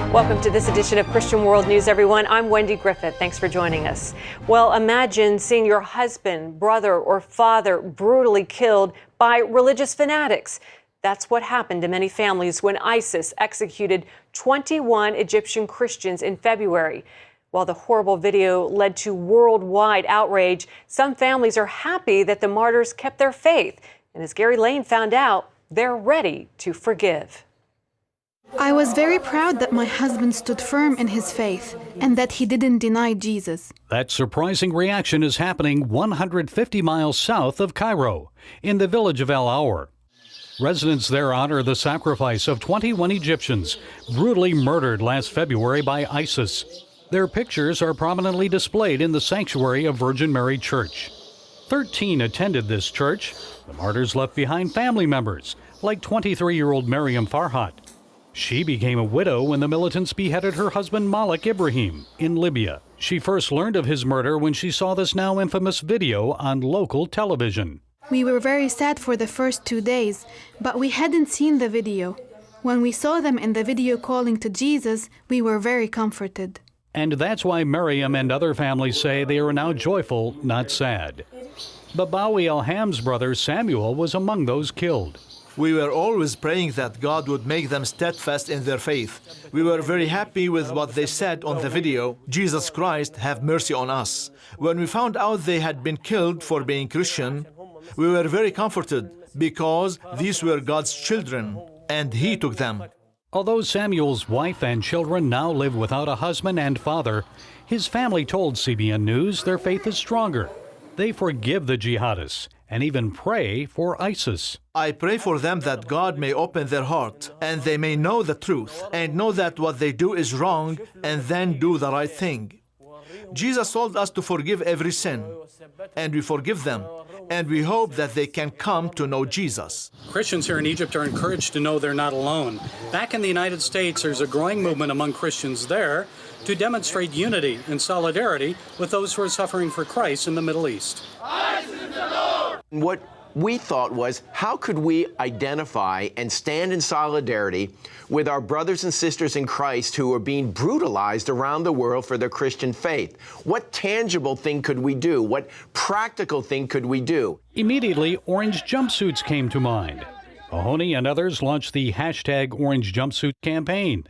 Welcome to this edition of Christian World News, everyone. I'm Wendy Griffith. Thanks for joining us. Well, imagine seeing your husband, brother, or father brutally killed by religious fanatics. That's what happened to many families when ISIS executed 21 Egyptian Christians in February. While the horrible video led to worldwide outrage, some families are happy that the martyrs kept their faith. And as Gary Lane found out, they're ready to forgive. I was very proud that my husband stood firm in his faith and that he didn't deny Jesus. That surprising reaction is happening 150 miles south of Cairo, in the village of El Aour. Residents there honor the sacrifice of 21 Egyptians brutally murdered last February by ISIS. Their pictures are prominently displayed in the sanctuary of Virgin Mary Church. 13 attended this church. The martyrs left behind family members, like 23-year-old Mariam Farhat. She became a widow when the militants beheaded her husband Malik Ibrahim in Libya. She first learned of his murder when she saw this now infamous video on local television. We were very sad for the first 2 days, but we hadn't seen the video. When we saw them in the video calling to Jesus, we were very comforted. And that's why Miriam and other families say they are now joyful, not sad. Babawi Alham's brother Samuel was among those killed. We were always praying that God would make them steadfast in their faith. We were very happy with what they said on the video, Jesus Christ, have mercy on us. When we found out they had been killed for being Christian, we were very comforted because these were God's children and He took them. Although Samuel's wife and children now live without a husband and father, his family told CBN News their faith is stronger. They forgive the jihadists and even pray for ISIS. I pray for them that God may open their heart and they may know the truth and know that what they do is wrong and then do the right thing. Jesus told us to forgive every sin, and we forgive them, and we hope that they can come to know Jesus. Christians here in Egypt are encouraged to know they're not alone. Back in the United States, there's a growing movement among Christians there to demonstrate unity and solidarity with those who are suffering for Christ in the Middle East. What we thought was, how could we identify and stand in solidarity with our brothers and sisters in Christ who are being brutalized around the world for their Christian faith? What tangible thing could we do? What practical thing could we do? Immediately, orange jumpsuits came to mind. Mahoney and others launched the #Orange Jumpsuit campaign.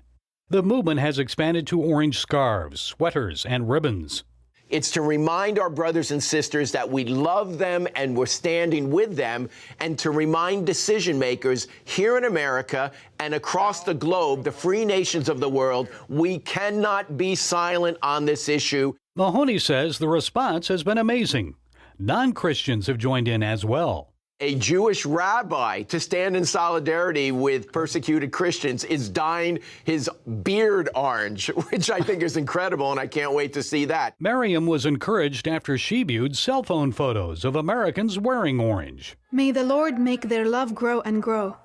The movement has expanded to orange scarves, sweaters, and ribbons. It's to remind our brothers and sisters that we love them and we're standing with them, and to remind decision makers here in America and across the globe, the free nations of the world, we cannot be silent on this issue. Mahoney says the response has been amazing. Non-Christians have joined in as well. A Jewish rabbi to stand in solidarity with persecuted Christians is dyeing his beard orange, which I think is incredible, and I can't wait to see that. Miriam was encouraged after she viewed cell phone photos of Americans wearing orange. May the Lord make their love grow and grow.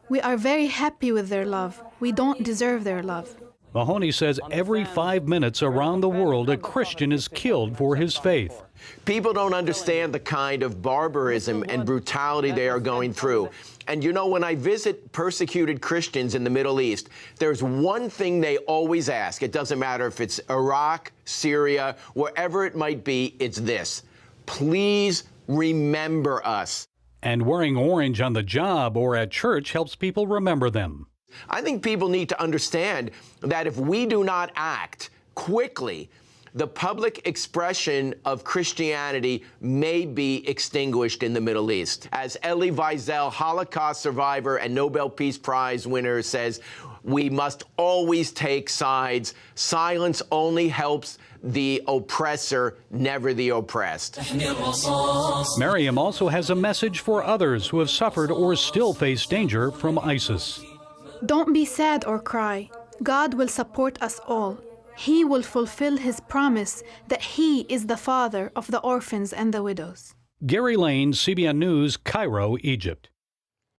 We are very happy with their love. We don't deserve their love. Mahoney says every 5 minutes around the world a Christian is killed for his faith. People don't understand the kind of barbarism and brutality they are going through. And you know, when I visit persecuted Christians in the Middle East, there's one thing they always ask. It doesn't matter if it's Iraq, Syria, wherever it might be, it's this: please remember us. And wearing orange on the job or at church helps people remember them. I think people need to understand that if we do not act quickly, the public expression of Christianity may be extinguished in the Middle East. As Elie Wiesel, Holocaust survivor and Nobel Peace Prize winner, says, we must always take sides. Silence only helps the oppressor, never the oppressed. Miriam also has a message for others who have suffered or still face danger from ISIS. Don't be sad or cry. God will support us all. He will fulfill His promise that He is the father of the orphans and the widows. Gary Lane, CBN News, Cairo, Egypt.